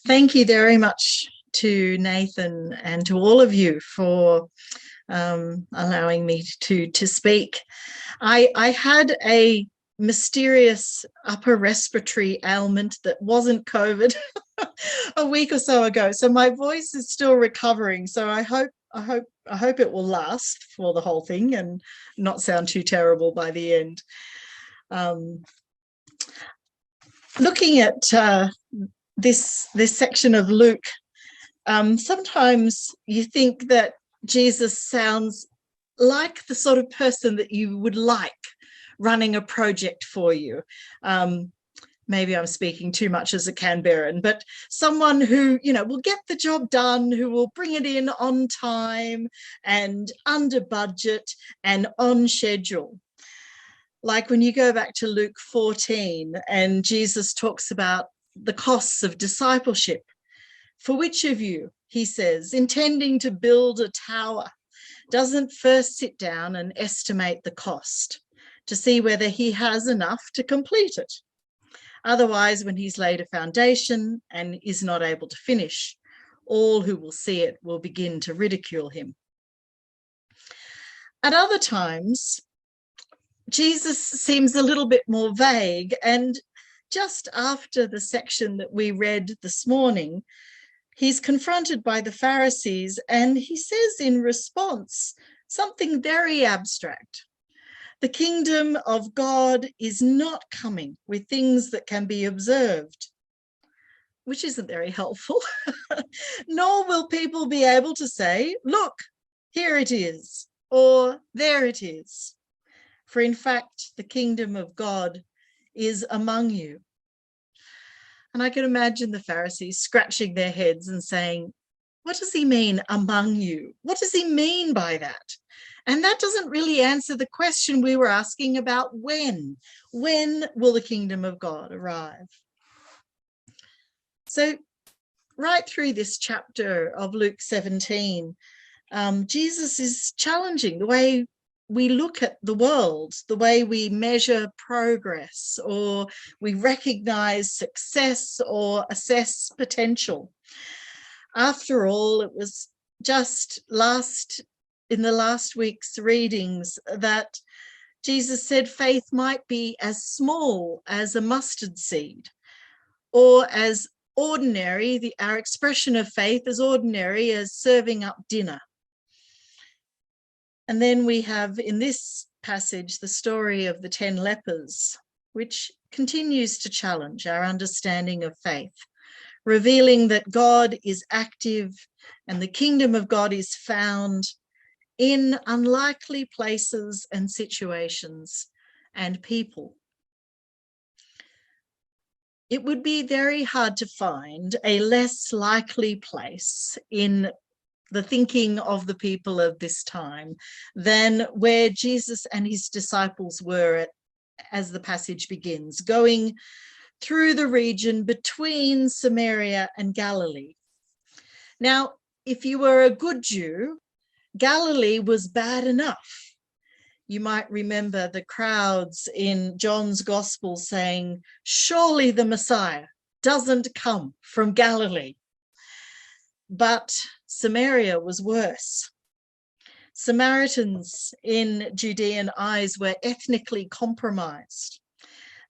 Thank you very much to Nathan and to all of you for allowing me to speak. I had a mysterious upper respiratory ailment that wasn't COVID a week or so ago, so my voice is still recovering. So I hope it will last for the whole thing and not sound too terrible by the end. Looking at this section of Luke, sometimes you think that Jesus sounds like the sort of person that you would like running a project for you. Maybe I'm speaking too much as a Canberran, but someone who, will get the job done, who will bring it in on time and under budget and on schedule. Like when you go back to Luke 14 and Jesus talks about the costs of discipleship. For which of you, he says, intending to build a tower, doesn't first sit down and estimate the cost to see whether he has enough to complete it? Otherwise, when he's laid a foundation and is not able to finish, all who will see it will begin to ridicule him. At other times, Jesus seems a little bit more vague, and just after the section that we read this morning, he's confronted by the Pharisees and he says in response something very abstract. The kingdom of God is not coming with things that can be observed, which isn't very helpful, nor will people be able to say, look, here it is, or there it is. For in fact, the kingdom of God is among you. And I can imagine the Pharisees scratching their heads and saying, what does he mean among you? What does he mean by that? And that doesn't really answer the question we were asking about when. When will the kingdom of God arrive? So right through this chapter of Luke 17, Jesus is challenging the way we look at the world, the way we measure progress, or we recognize success or assess potential. After all, it was just in the last week's readings that Jesus said faith might be as small as a mustard seed, or as ordinary, our expression of faith as ordinary as serving up dinner. And then we have in this passage the story of the 10 lepers, which continues to challenge our understanding of faith, revealing that God is active and the kingdom of God is found in unlikely places and situations and people. It would be very hard to find a less likely place in the thinking of the people of this time than where Jesus and his disciples were as the passage begins, going through the region between Samaria and Galilee. Now, if you were a good Jew, Galilee was bad enough. You might remember the crowds in John's Gospel saying, surely the Messiah doesn't come from Galilee. But Samaria was worse. Samaritans in Judean eyes were ethnically compromised.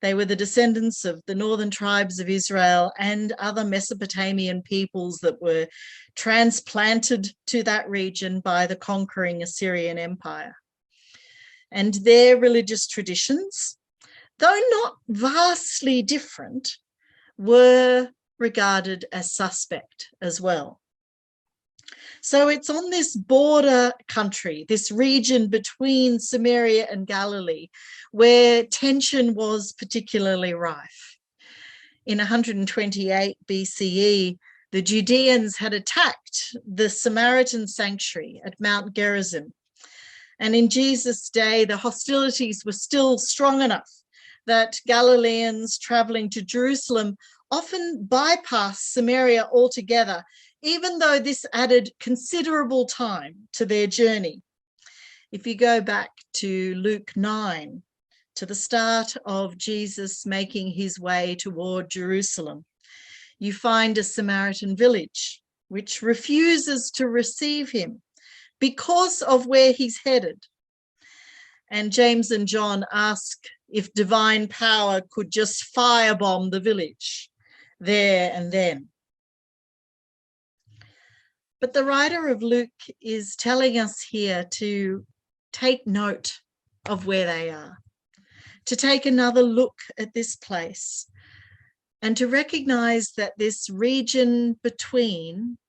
They were the descendants of the northern tribes of Israel and other Mesopotamian peoples that were transplanted to that region by the conquering Assyrian Empire. And their religious traditions, though not vastly different, were regarded as suspect as well. So it's on this border country, this region between Samaria and Galilee, where tension was particularly rife. In 128 BCE, the Judeans had attacked the Samaritan sanctuary at Mount Gerizim. And in Jesus' day, the hostilities were still strong enough that Galileans traveling to Jerusalem often bypassed Samaria altogether, even though this added considerable time to their journey. If you go back to Luke 9, to the start of Jesus making his way toward Jerusalem, you find a Samaritan village which refuses to receive him because of where he's headed. And James and John ask if divine power could just firebomb the village there and then. But the writer of Luke is telling us here to take note of where they are, to take another look at this place, and to recognize that this region between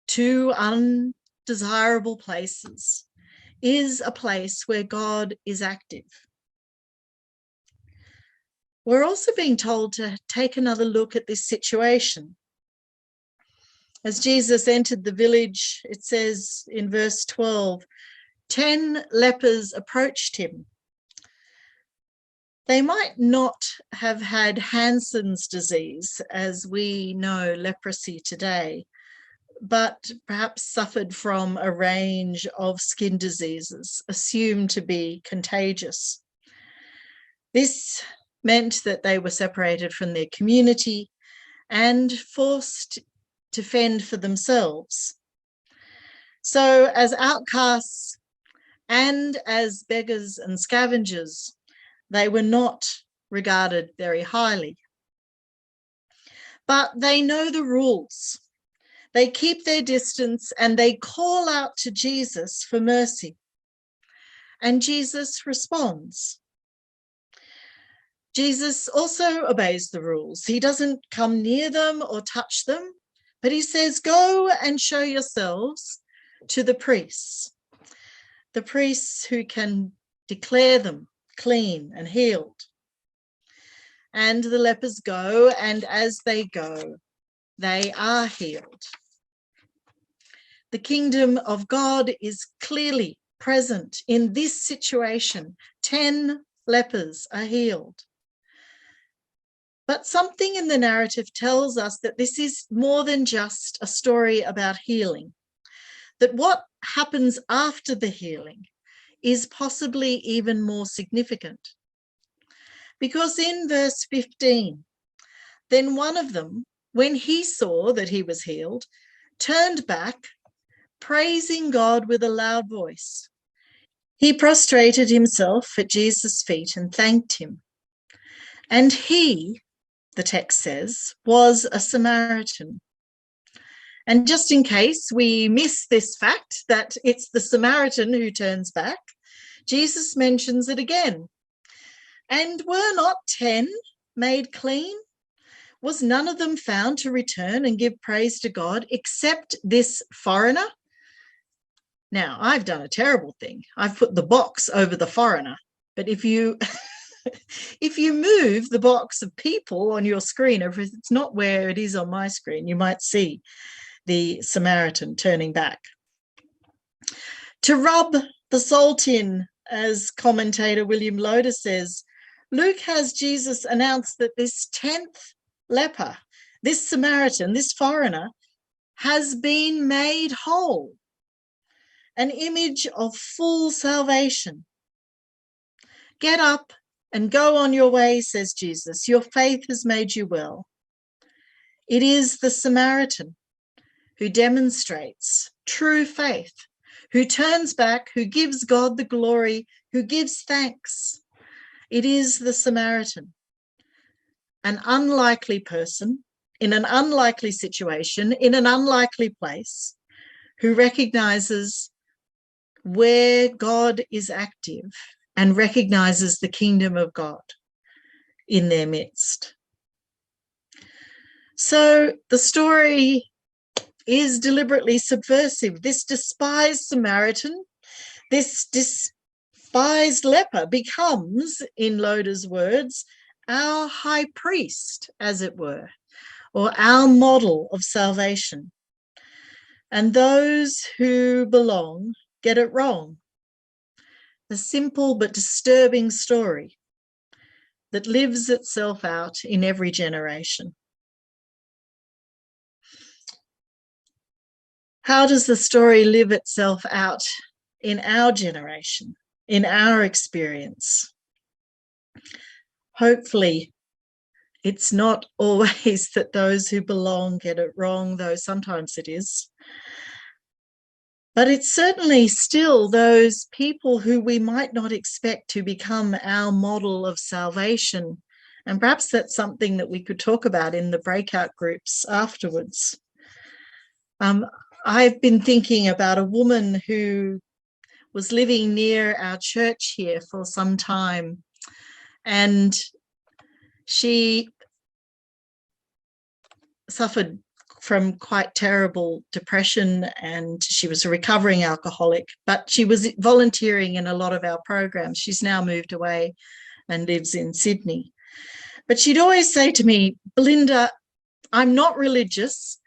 two undesirable places is a place where God is active. We're also being told to take another look at this situation. As Jesus entered the village, it says in verse 12, 10 lepers approached him. They might not have had Hansen's disease, as we know leprosy today, but perhaps suffered from a range of skin diseases assumed to be contagious. This meant that they were separated from their community and forced to fend for themselves. So as outcasts and as beggars and scavengers, they were not regarded very highly. But they know the rules. They keep their distance and they call out to Jesus for mercy. And Jesus responds. Jesus also obeys the rules. He doesn't come near them or touch them, but he says, go and show yourselves to the priests who can declare them clean and healed. And the lepers go, and as they go, they are healed. The kingdom of God is clearly present in this situation. 10 lepers are healed. But something in the narrative tells us that this is more than just a story about healing, that what happens after the healing is possibly even more significant. Because in verse 15, then one of them, when he saw that he was healed, turned back, praising God with a loud voice. He prostrated himself at Jesus' feet and thanked him. And he, the text says, was a Samaritan. And just in case we miss this fact that it's the Samaritan who turns back, Jesus mentions it again. And were not 10 made clean? Was none of them found to return and give praise to God except this foreigner? Now, I've done a terrible thing. I've put the box over the foreigner. But if you if you move the box of people on your screen, or if it's not where it is on my screen, you might see the Samaritan turning back. To rub the salt in, as commentator William Loader says, Luke has Jesus announce that this 10th leper, this Samaritan, this foreigner, has been made whole, an image of full salvation. Get up and go on your way, says Jesus. Your faith has made you well. It is the Samaritan who demonstrates true faith, who turns back, who gives God the glory, who gives thanks. It is the Samaritan, an unlikely person in an unlikely situation, in an unlikely place, who recognizes where God is active and recognizes the kingdom of God in their midst. So the story is deliberately subversive. This despised Samaritan, this despised leper becomes, in Loader's words, our high priest, as it were, or our model of salvation. And those who belong get it wrong. A simple but disturbing story that lives itself out in every generation. How does the story live itself out in our generation, in our experience? Hopefully, It's not always that those who belong get it wrong, though sometimes it is. But it's certainly still those people who we might not expect to become our model of salvation. And perhaps that's something that we could talk about in the breakout groups afterwards. I've been thinking about a woman who was living near our church here for some time, and she suffered from quite terrible depression, and she was a recovering alcoholic, but she was volunteering in a lot of our programs. She's now moved away and lives in Sydney. But she'd always say to me, Belinda, I'm not religious.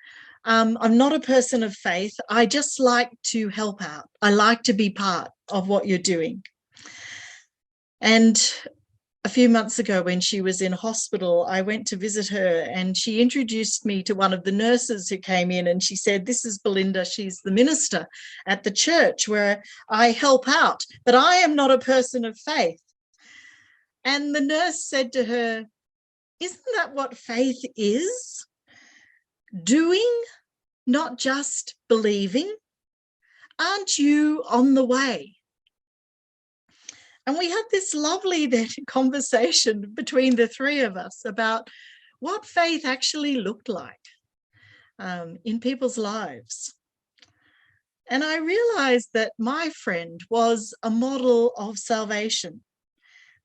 I'm not a person of faith. I just like to help out. I like to be part of what you're doing. And a few months ago, when she was in hospital, I went to visit her, and she introduced me to one of the nurses who came in, and she said, this is Belinda. She's the minister at the church where I help out, but I am not a person of faith. And the nurse said to her, isn't that what faith is? Doing, not just believing. Aren't you on the way? And we had this lovely conversation between the three of us about what faith actually looked like in people's lives. And I realized that my friend was a model of salvation,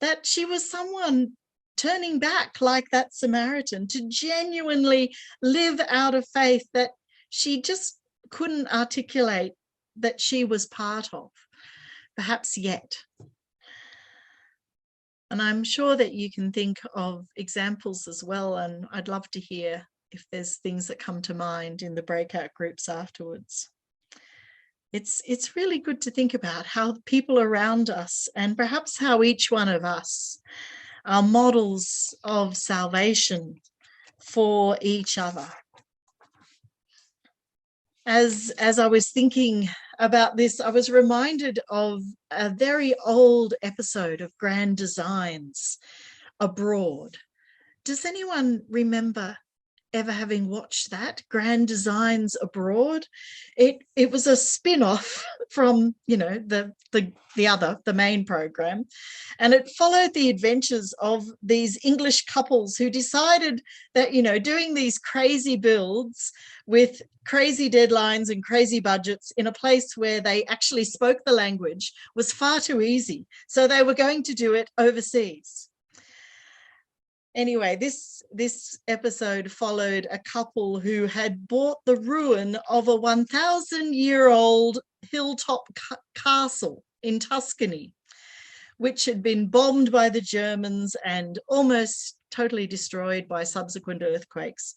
that she was someone turning back like that Samaritan to genuinely live out of faith that she just couldn't articulate that she was part of, perhaps yet. And I'm sure that you can think of examples as well, and I'd love to hear if there's things that come to mind in the breakout groups afterwards. It's really good to think about how people around us, and perhaps how each one of us, are models of salvation for each other. As I was thinking about this, I was reminded of a very old episode of Grand Designs Abroad. Does anyone remember ever having watched that, Grand Designs Abroad? It was a spin-off from, you know, the main program, and it followed the adventures of these English couples who decided that, you know, doing these crazy builds with crazy deadlines and crazy budgets in a place where they actually spoke the language was far too easy, so they were going to do it overseas. Anyway, this episode followed a couple who had bought the ruin of a 1,000-year-old hilltop castle in Tuscany, which had been bombed by the Germans and almost totally destroyed by subsequent earthquakes,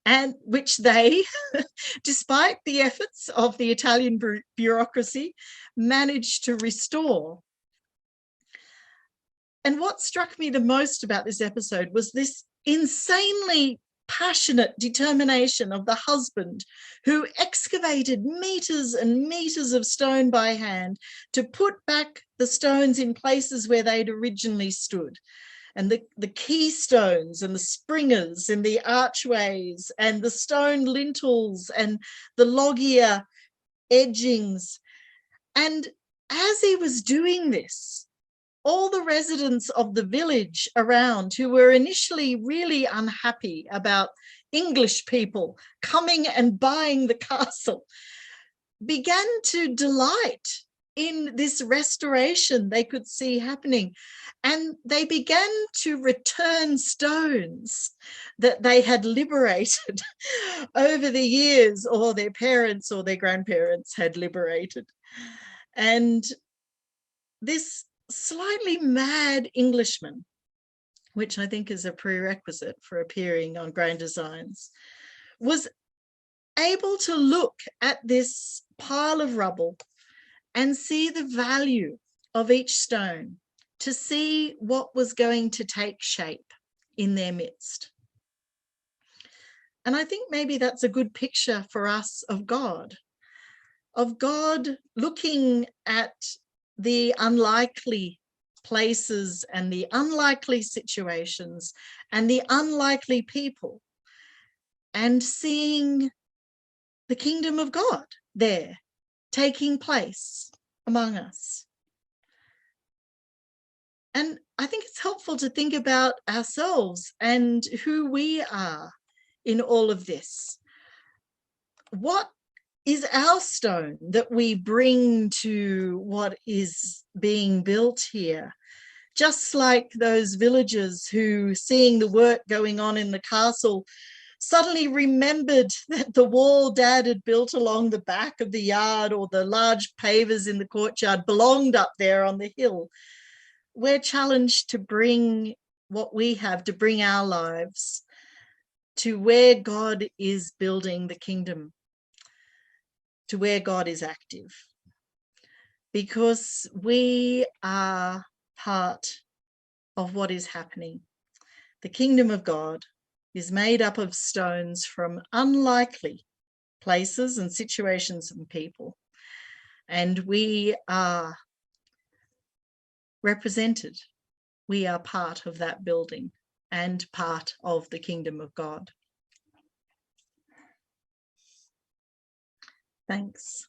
and which they, despite the efforts of the Italian bureaucracy, managed to restore. And what struck me the most about this episode was this insanely passionate determination of the husband, who excavated meters and meters of stone by hand to put back the stones in places where they'd originally stood. And the keystones and the springers and the archways and the stone lintels and the loggia edgings. And as he was doing this, all the residents of the village around, who were initially really unhappy about English people coming and buying the castle, began to delight in this restoration they could see happening. And they began to return stones that they had liberated over the years, or their parents or their grandparents had liberated. And this slightly mad Englishman, which I think is a prerequisite for appearing on Grand Designs, was able to look at this pile of rubble and see the value of each stone, to see what was going to take shape in their midst. And I think maybe that's a good picture for us of God looking at the unlikely places and the unlikely situations and the unlikely people, and seeing the kingdom of God there taking place among us. And I think it's helpful to think about ourselves and who we are in all of this. What is our stone that we bring to what is being built here? Just like those villagers who, seeing the work going on in the castle, suddenly remembered that the wall Dad had built along the back of the yard, or the large pavers in the courtyard, belonged up there on the hill. We're challenged to bring what we have, to bring our lives to where God is building the kingdom, to where God is active, because we are part of what is happening. The kingdom of God is made up of stones from unlikely places and situations and people, and we are represented. We are part of that building and part of the kingdom of God. Thanks.